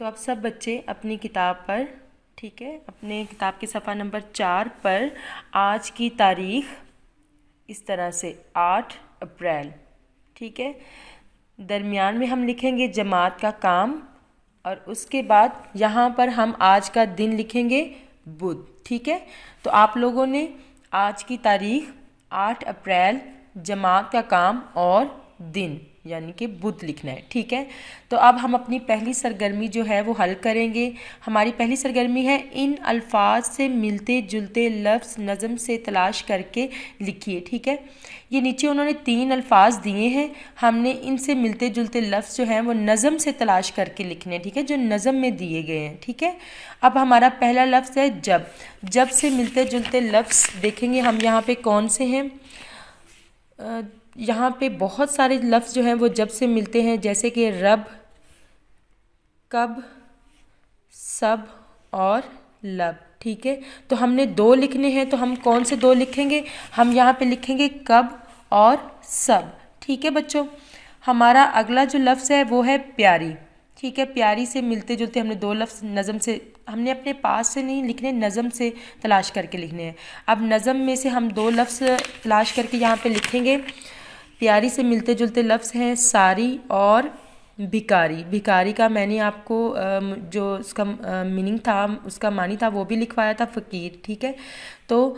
तो आप सब बच्चे अपनी किताब पर, ठीक है, अपने किताब के सफ़ा नंबर 4 पर आज की तारीख इस तरह से 8 अप्रैल, ठीक है। दरमियान में हम लिखेंगे जमात का काम और उसके बाद यहाँ पर हम आज का दिन लिखेंगे बुध, ठीक है। तो आप लोगों ने आज की तारीख 8 अप्रैल, जमात का काम और दिन यानी कि बुध लिखना है, ठीक है। तो अब हम अपनी पहली सरगर्मी जो है वो हल करेंगे। हमारी पहली सरगर्मी है इन अल्फाज से मिलते जुलते लफ्ज़ नज़म से तलाश करके लिखिए, ठीक है। ये नीचे उन्होंने 3 अल्फाज दिए हैं, हमने इनसे मिलते जुलते लफ्ज़ जो हैं वो नज़म से तलाश करके लिखने हैं, ठीक है, जो नज़म में दिए गए हैं, ठीक है। अब हमारा पहला लफ्ज़ है जब। जब से मिलते जुलते लफ्ज़ देखेंगे हम यहाँ पे कौन से हैं। यहाँ पे बहुत सारे लफ्ज़ जो हैं वो जब से मिलते हैं, जैसे कि रब, कब, सब और लब, ठीक है। तो हमने 2 लिखने हैं, तो हम कौन से 2 लिखेंगे? हम यहाँ पे लिखेंगे कब और सब, ठीक है बच्चों। हमारा अगला जो लफ्ज़ है वो है प्यारी, ठीक है। प्यारी से मिलते जुलते हमने 2 लफ्ज़ नज़म से, हमने अपने पास से नहीं लिखने, नज़म से तलाश करके लिखने हैं। अब नज़म में से हम 2 लफ्ज़ तलाश करके यहाँ पे लिखेंगे। प्यारी से मिलते जुलते लफ्ज़ हैं सारी और भिकारी। भिकारी का मैंने आपको जो उसका मीनिंग था, उसका मानी था, वो भी लिखवाया था, फ़कीर, ठीक है। तो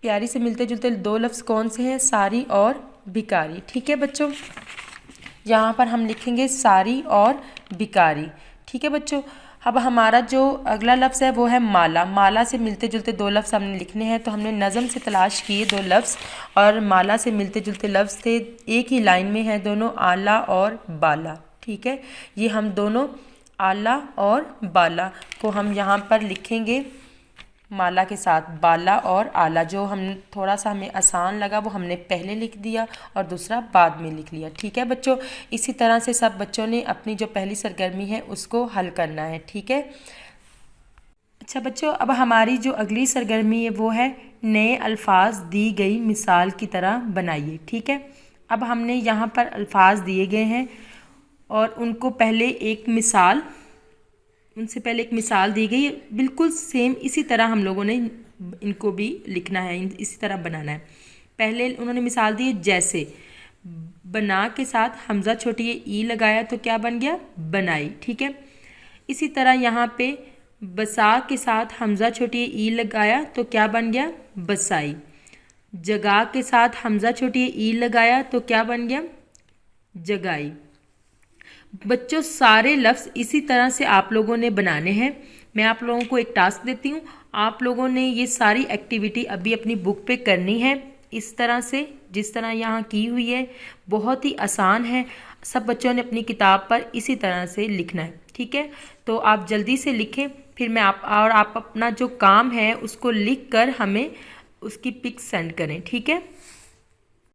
प्यारी से मिलते जुलते 2 लफ्ज़ कौन से हैं? सारी और भिकारी, ठीक है बच्चों। यहाँ पर हम लिखेंगे सारी और भिकारी, ठीक है बच्चों। अब हमारा जो अगला लफ्ज़ है वो है माला। माला से मिलते जुलते 2 लफ्ज़ हमने लिखने हैं, तो हमने नज़म से तलाश किए 2 लफ्ज़ और माला से मिलते जुलते लफ्ज़ थे, एक ही लाइन में हैं दोनों, आला और बाला, ठीक है। ये हम दोनों आला और बाला को हम यहाँ पर लिखेंगे माला के साथ, बाला और आला। जो हम थोड़ा सा हमें आसान लगा वो हमने पहले लिख दिया और दूसरा बाद में लिख लिया, ठीक है बच्चों। इसी तरह से सब बच्चों ने अपनी जो पहली सरगर्मी है उसको हल करना है, ठीक है। अच्छा बच्चों, अब हमारी जो अगली सरगर्मी है वो है नए अल्फाज दी गई मिसाल की तरह बनाइए, ठीक है। अब हमने यहाँ पर अल्फाज दिए गए हैं और उनको पहले एक मिसाल, उनसे पहले एक मिसाल दी गई, बिल्कुल सेम इसी तरह हम लोगों ने इनको भी लिखना है, इसी तरह बनाना है। पहले उन्होंने मिसाल दी जैसे बना के साथ हमज़ा छोटी ई लगाया तो क्या बन गया? बनाई, ठीक है। इसी तरह यहाँ पे बसा के साथ हमज़ा छोटी ई लगाया तो क्या बन गया? बसाई। जगा के साथ हमज़ा छोटी ई लगाया तो क्या बन गया? जगाई। बच्चों सारे लफ्ज़ इसी तरह से आप लोगों ने बनाने हैं। मैं आप लोगों को एक टास्क देती हूँ, आप लोगों ने ये सारी एक्टिविटी अभी अपनी बुक पे करनी है, इस तरह से जिस तरह यहाँ की हुई है। बहुत ही आसान है, सब बच्चों ने अपनी किताब पर इसी तरह से लिखना है, ठीक है। तो आप जल्दी से लिखें, फिर मैं आप अपना जो काम है उसको लिख कर हमें उसकी पिक सेंड करें, ठीक है।